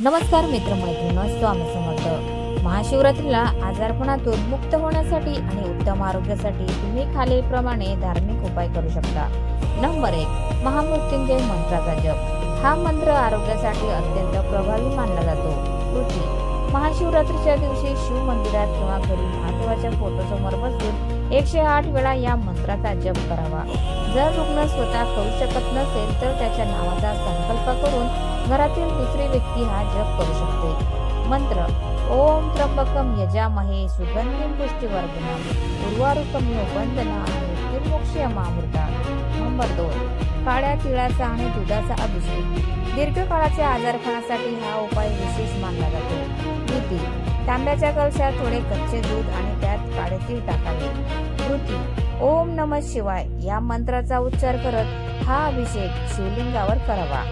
नमस्कार मित्रमैत्रिणींनो, स्वामी समर्थ. महाशिवरात्रीला आजारपणातून मुक्त होण्यासाठी आणि उत्तम आरोग्यासाठी तुम्ही खालीलप्रमाणे धार्मिक उपाय करू शकता. नंबर 1, महामृत्युंजय मंत्राचा जप. हा मंत्र आरोग्यासाठी अत्यंत प्रभावी मानला जातो. कृती: महाशिवरात्रीच्या दिवशी शिव मंदिरात किंवा घरी महादेवाच्या फोटोसमोर बसून 108 वेळा या मंत्राचा जप करावा. जर रुग्ण स्वतः करू शकत नसेल तर त्याच्या नावाचा संकल्प करून घरातील दुसरी व्यक्ती हा जप करू शकते. मंत्र: ओम त्र्यंबकम यजामहे सुगंधिं पुष्टिवर्धनम उर्वारुकमिव बंधना मृत्युर्मोक्षयमामृता. नंबर 2, काळ्या तिळाचा आणि दुधाचा अभिषेक. दीर्घकाळाच्या आजारपणासाठी हा उपाय विशेष मानला जातो. कृती: तांब्याच्या कलशात थोडे कच्चे दूध आणि त्यात काळे तीळ टाकावे. कृती: ओम नमः शिवाय या मंत्राचा उच्चार करत हा अभिषेक शिवलिंगावर करावा.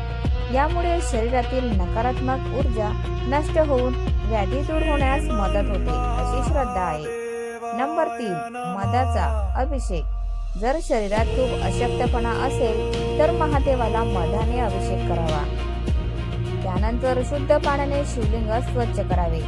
यामुळे शरीरातील नकारात्मक ऊर्जा नष्ट होऊन व्याधी दूर होण्यास मदत होते अशी श्रद्धा आहे. नंबर 3, मधाचा अभिषेक. जर शरीरात खूप अशक्तपणा असेल तर महादेवाला मधाने अभिषेक करावा. त्यानंतर शुद्ध पाण्याने शिवलिंग स्वच्छ करावे.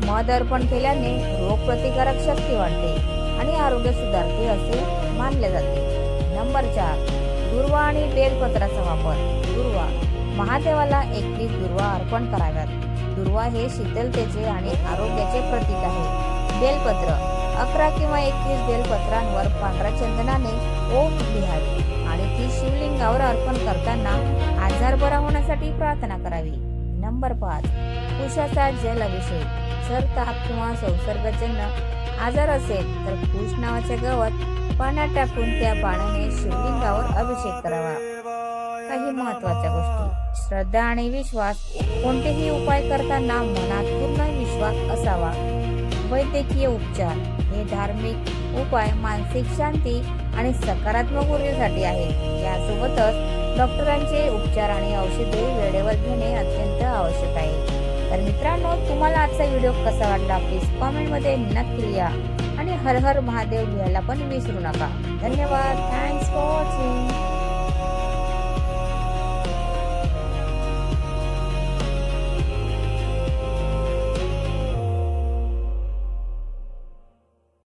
मध अर्पण केल्याने रोगप्रतिकारक शक्ती वाढते आणि आरोग्य सुधारते असे मानले जाते. नंबर 4, दुर्वा आणि बेलपत्राचा वापर. दुर्वा: महादेवाला 21 दुर्वा अर्पण कराव्यात. दुर्वा हे शीतलतेचे आणि आरोग्याचे प्रतीक आहे. बेलपत्र: 11 किंवा 21 बेलपत्रांवर पांढऱ्या चंदनाने ओम लिहावे आणि ती शिवलिंगावर अर्पण करताना आजार बरा होण्यासाठी प्रार्थना करावी. नंबर 5, कुशाचा जल अभिषेक. जर ताप किंवा संसर्गजन्य आजार असेल तर कुश नावाचे गवत पाण्यात टाकून त्या पाण्याने शिवलिंगावर अभिषेक करावा. काही महत्त्वाच्या गोष्टी: श्रद्धा आणि विश्वास. कोणतेही उपाय करताना मनात पूर्ण विश्वास असावा. वैद्यकीय उपचार. हे धार्मिक उपाय मानसिक शांती आणि सकारात्मक ऊर्जेसाठी आहेत. यासोबतच डॉक्टरांचे उपचार आणि औषधे वेळेवर घेणे अत्यंत आवश्यक आहे. तर मित्रांनो, तुम्हाला आजचा व्हिडिओ कसा वाटला प्लीज कॉमेंटमध्ये नक्की लिहा आणि हर हर महादेव लिहायला पण विसरू नका. धन्यवाद. Thanks for watching.